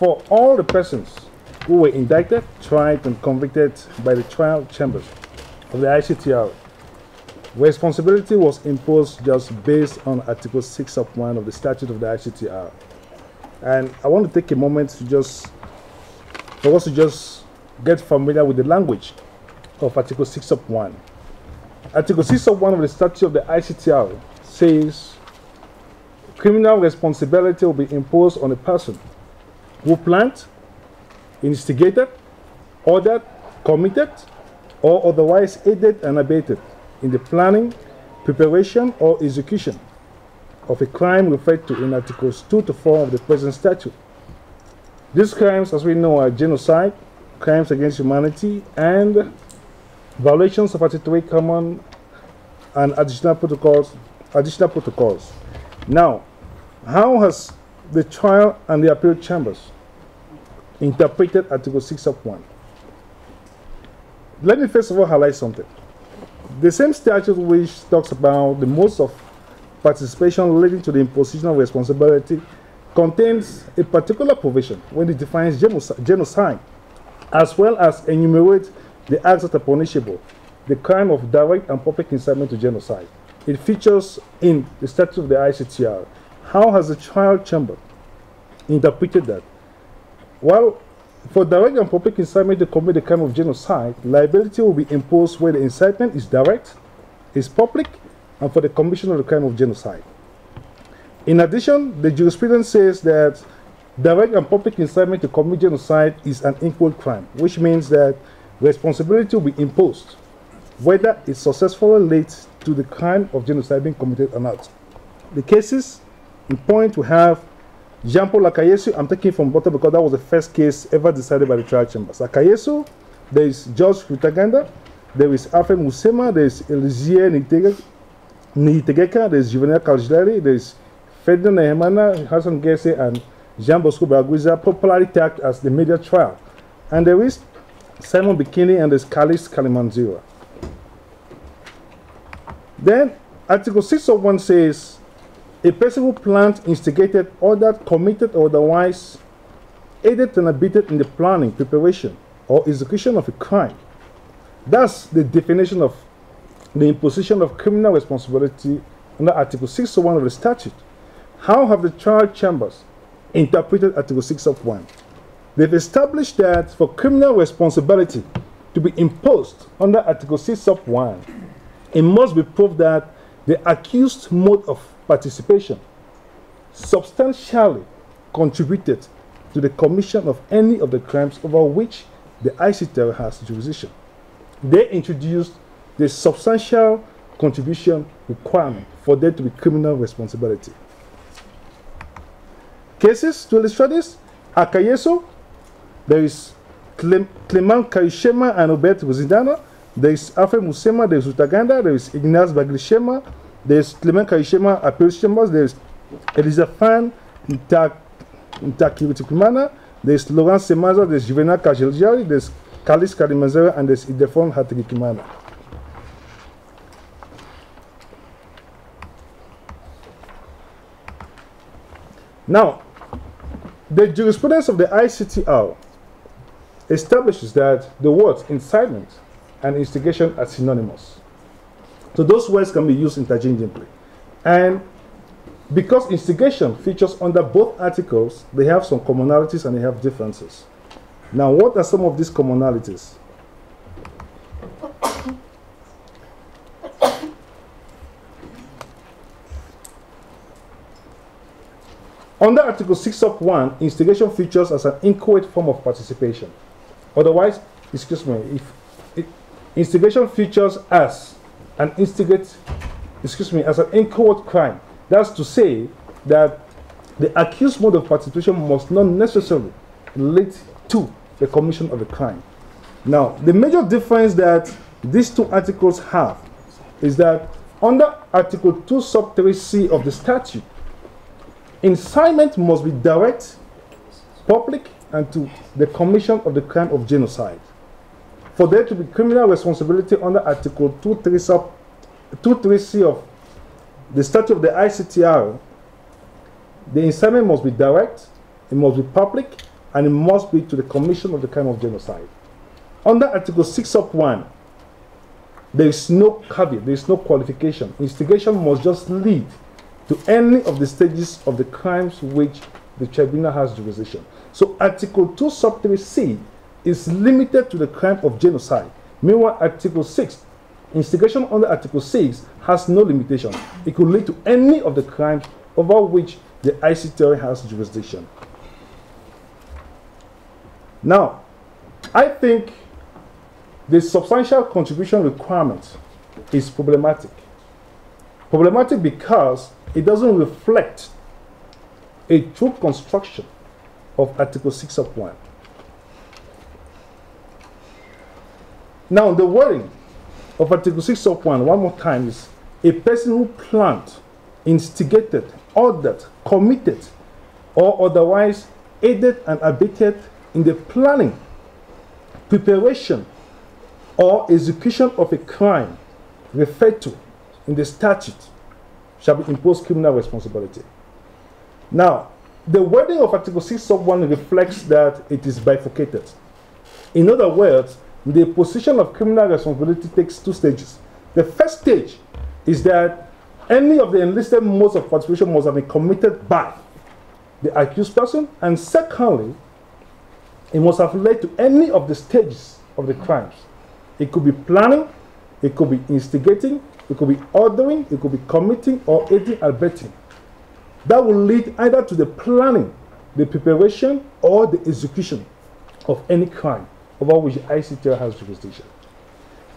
for all the persons who were indicted, tried, and convicted by the trial chambers of the ICTR, responsibility was imposed just based on Article 6(1) of the statute of the ICTR. And I want to take a moment to for us to just get familiar with the language of Article 6(1). Article 6(1) of the statute of the ICTR says criminal responsibility will be imposed on a person who planned, instigated, ordered, committed, or otherwise aided and abetted in the planning, preparation, or execution of a crime referred to in Articles 2 to 4 of the present statute. These crimes, as we know, are genocide, crimes against humanity, and violations of Article 3 Common and additional protocols. Now, how has the trial and the appeal chambers interpreted Article 6(1)? Let me first of all highlight something. The same statute which talks about the modes of participation leading to the imposition of responsibility contains a particular provision when it defines genocide, as well as enumerates the acts that are punishable, the crime of direct and public incitement to genocide. It features in the statute of the ICTR. How has the trial chamber interpreted that? Well, for direct and public incitement to commit the crime of genocide, liability will be imposed where the incitement is direct, is public, and for the commission of the crime of genocide. In addition, the jurisprudence says that direct and public incitement to commit genocide is an equal crime, which means that responsibility will be imposed whether it successfully leads to the crime of genocide being committed or not. The cases in point we have Jean-Paul Akayesu. I'm taking from bottom because that was the first case ever decided by the trial chambers. Akayesu, there is George Rutaganda, there is Afe Musema, there is Elizier Nitegeka, there is Juvenal Kaljari, there is Ferdinand Nehemana, Hassan Gese, and Jean Bosco Baguiza, popularly tagged as the media trial. And there is Simon Bikini and there is Kalis Kalimanzira. Then Article 6(1) says a person who planned, instigated, ordered, committed, or otherwise aided and abetted in the planning, preparation, or execution of a crime. That's the definition of the imposition of criminal responsibility under Article 6(1) of the statute. How have the trial chambers interpreted Article 6(1)? They've established that for criminal responsibility to be imposed under Article 6(1), it must be proved that the accused mode of participation substantially contributed to the commission of any of the crimes over which the ICTR has jurisdiction. They introduced the substantial contribution requirement for there to be criminal responsibility. Cases to illustrate this: Akayesu, there is Clement Kaishema and Obet Ruzindana, there is Afe Musema, there is Rutaganda, there is Ignace Baglishema, there is Clement Kaishema appeal chambers, there is Elizafan Ntakiritikumana, there is Laurent Semaza, there is Juvenal Kajeljari, there is Kalis Karimazera, and there is Idefon Hatrikimana. Now, the jurisprudence of the ICTR establishes that the words incitement and instigation are synonymous. So those words can be used interchangeably. And because instigation features under both articles, they have some commonalities and they have differences. Now, what are some of these commonalities? Under Article 6(1), instigation features as an inchoate form of participation. Otherwise, instigation features as an as an inchoate crime. That's to say that the accused mode of participation must not necessarily lead to the commission of a crime. Now, the major difference that these two articles have is that under Article 2 sub 3c of the statute, incitement must be direct, public, and to the commission of the crime of genocide. For there to be criminal responsibility under Article 2.3c of the statute of the ICTR, the incitement must be direct, it must be public, and it must be to the commission of the crime of genocide. Under Article 6(1), there is no caveat, there is no qualification. Instigation must just lead to any of the stages of the crimes which the tribunal has jurisdiction. So Article 2(3)(c) is limited to the crime of genocide. Meanwhile, Article 6, instigation under Article 6 has no limitation. It could lead to any of the crimes over which the ICTR has jurisdiction. Now, I think the substantial contribution requirement is problematic. Problematic because it doesn't reflect a true construction of Article 6(1). Now, the wording of Article 6(1), one more time, is a person who planned, instigated, ordered, committed, or otherwise aided and abetted in the planning, preparation, or execution of a crime referred to in the statute shall be imposed criminal responsibility. Now, the wording of Article 6(1) reflects that it is bifurcated. In other words, the position of criminal responsibility takes two stages. The first stage is that any of the enlisted modes of participation must have been committed by the accused person, and secondly, it must have led to any of the stages of the crimes. It could be planning, it could be instigating, it could be ordering, it could be committing, or aiding and abetting. That will lead either to the planning, the preparation, or the execution of any crime over which the ICTR has jurisdiction.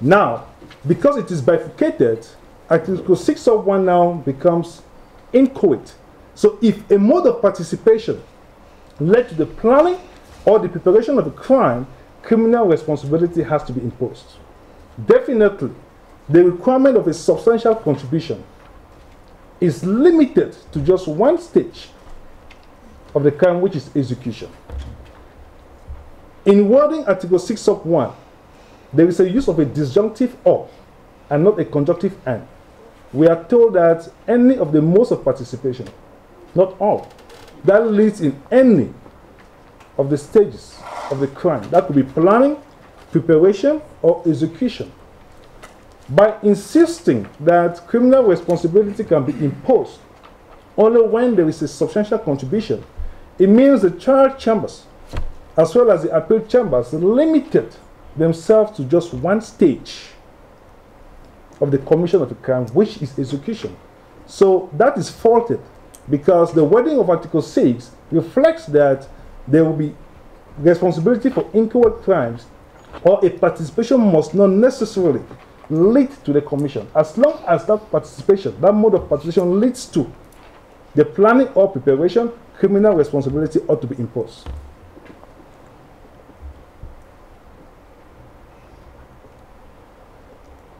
Now, because it is bifurcated, Article 6(1) now becomes inchoate. So if a mode of participation led to the planning or the preparation of a crime, criminal responsibility has to be imposed. Definitely, the requirement of a substantial contribution is limited to just one stage of the crime, which is execution. In wording Article 6(1), there is a use of a disjunctive or and not a conjunctive and. We are told that any of the modes of participation, not all, that leads in any of the stages of the crime. That could be planning, preparation, or execution. By insisting that criminal responsibility can be imposed only when there is a substantial contribution, it means the trial chambers, as well as the appeal chambers, limited themselves to just one stage of the commission of a crime, which is execution. So that is faulted because the wording of Article 6 reflects that there will be responsibility for inchoate crimes, or a participation must not necessarily lead to the commission. As long as that participation, that mode of participation leads to the planning or preparation, criminal responsibility ought to be imposed.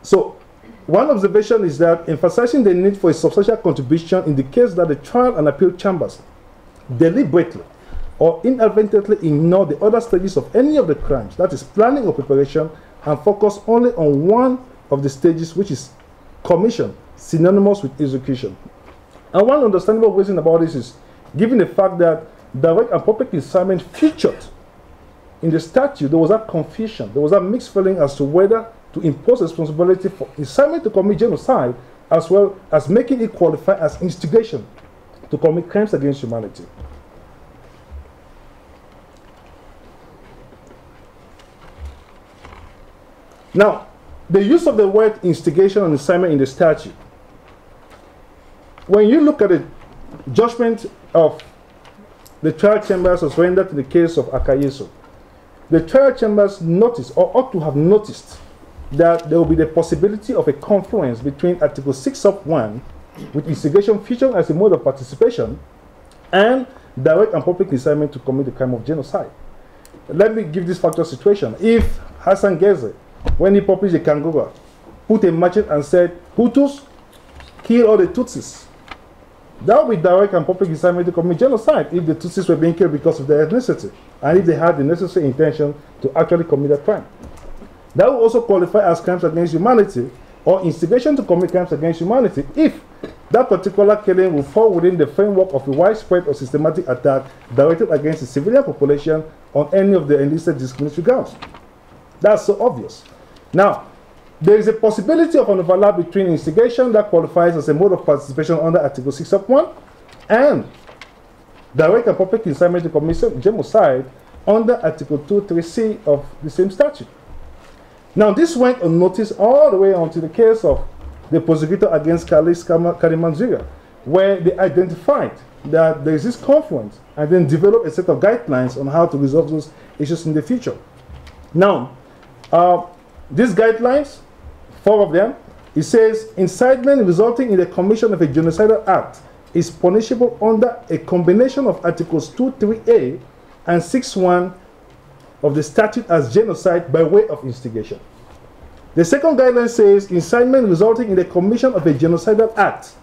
So, one observation is that emphasizing the need for a substantial contribution indicates that the trial and appeal chambers deliberately or inadvertently ignore the other stages of any of the crimes, that is planning or preparation, and focus only on one of the stages, which is commission, synonymous with execution. And one understandable reason about this is, given the fact that direct and public incitement featured in the statute, there was that confusion, there was that mixed feeling as to whether to impose responsibility for incitement to commit genocide, as well as making it qualify as instigation to commit crimes against humanity. Now, the use of the word instigation and incitement in the statute, when you look at the judgment of the trial chambers as rendered in the case of Akayesu, the trial chambers noticed, or ought to have noticed, that there will be the possibility of a confluence between Article 6(1), with instigation featured as a mode of participation, and direct and public incitement to commit the crime of genocide. Let me give this factual situation. If Hassan Geze, when he published the Kangura, put a machete and said, Hutus, kill all the Tutsis, that would be direct and public incitement to commit genocide if the Tutsis were being killed because of their ethnicity, and if they had the necessary intention to actually commit a crime. That will also qualify as crimes against humanity, or instigation to commit crimes against humanity, if that particular killing will fall within the framework of a widespread or systematic attack directed against the civilian population on any of the enlisted discriminatory grounds. That's so obvious. Now, there is a possibility of an overlap between instigation that qualifies as a mode of participation under Article 6(1) and direct and public incitement to commit genocide under Article 2(3)(c) of the same statute. Now, this went unnoticed all the way onto the case of the prosecutor against Kalimanzira, where they identified that there is this confluence and then developed a set of guidelines on how to resolve those issues in the future. Now, these guidelines, 4 of them, it says incitement resulting in the commission of a genocidal act is punishable under a combination of Articles 2(3)(a) and 6(1) of the statute as genocide by way of instigation. The second guideline says incitement resulting in the commission of a genocidal act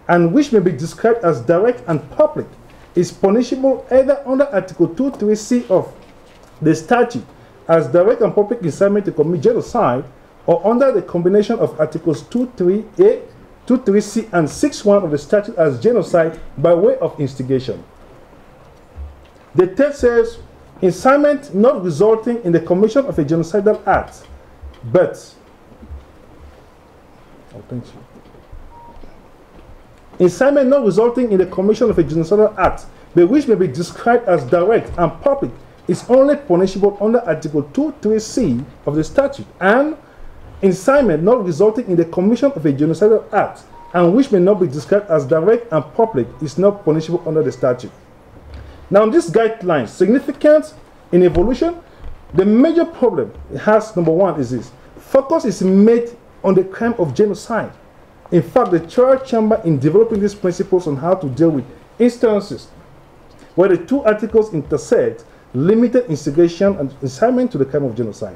and which may be described as direct and public is punishable either under Article 2(3)(c) of the statute as direct and public incitement to commit genocide or under the combination of Articles 2(3)(a), 2(3)(c) and 6(1) of the statute as genocide by way of instigation. The third says incitement not resulting in the commission of a genocidal act, but incitement not resulting in the commission of a genocidal act, but which may be described as direct and public, is only punishable under Article 2(3)(c) of the statute, and incitement not resulting in the commission of a genocidal act, and which may not be described as direct and public, is not punishable under the statute. Now, these guidelines, significant in evolution, the major problem it has, number one, is this: focus is made on the crime of genocide. In fact, the trial chamber, in developing these principles on how to deal with instances where the 2 articles intersect, limited instigation and incitement to the crime of genocide.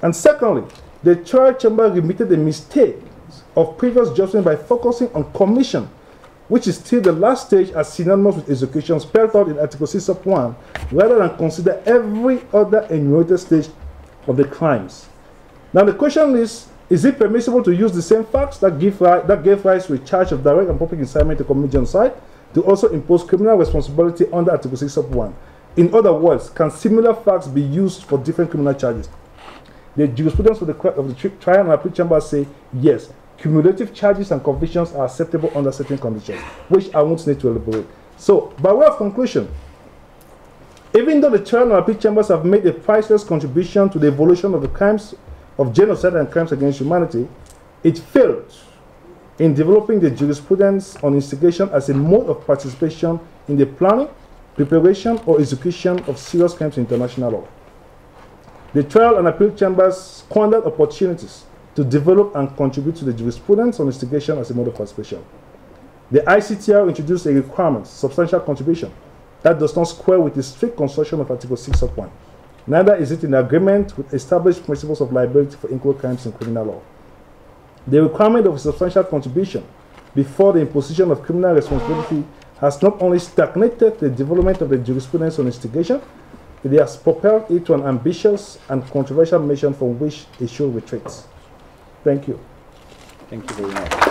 And secondly, the trial chamber remitted the mistake of previous judgment by focusing on commission, which is still the last stage as synonymous with execution spelled out in Article 6(1), rather than consider every other enumerated stage of the crimes. Now the question is it permissible to use the same facts that gave rise to a charge of direct and public incitement to commit genocide to also impose criminal responsibility under Article 6(1)? In other words, can similar facts be used for different criminal charges? The jurisprudence of the trial and appeal chamber say yes, cumulative charges and convictions are acceptable under certain conditions, which I won't need to elaborate. So, by way of conclusion, even though the trial and appeal chambers have made a priceless contribution to the evolution of the crimes of genocide and crimes against humanity, it failed in developing the jurisprudence on instigation as a mode of participation in the planning, preparation, or execution of serious crimes in international law. The trial and appeal chambers squandered opportunities to develop and contribute to the jurisprudence on instigation as a mode of participation. The ICTR introduced a requirement, substantial contribution, that does not square with the strict construction of Article 6(1). Neither is it in agreement with established principles of liability for equal crimes in criminal law. The requirement of a substantial contribution before the imposition of criminal responsibility has not only stagnated the development of the jurisprudence on instigation, it has propelled it to an ambitious and controversial mission from which it should retreat. Thank you. Thank you very much.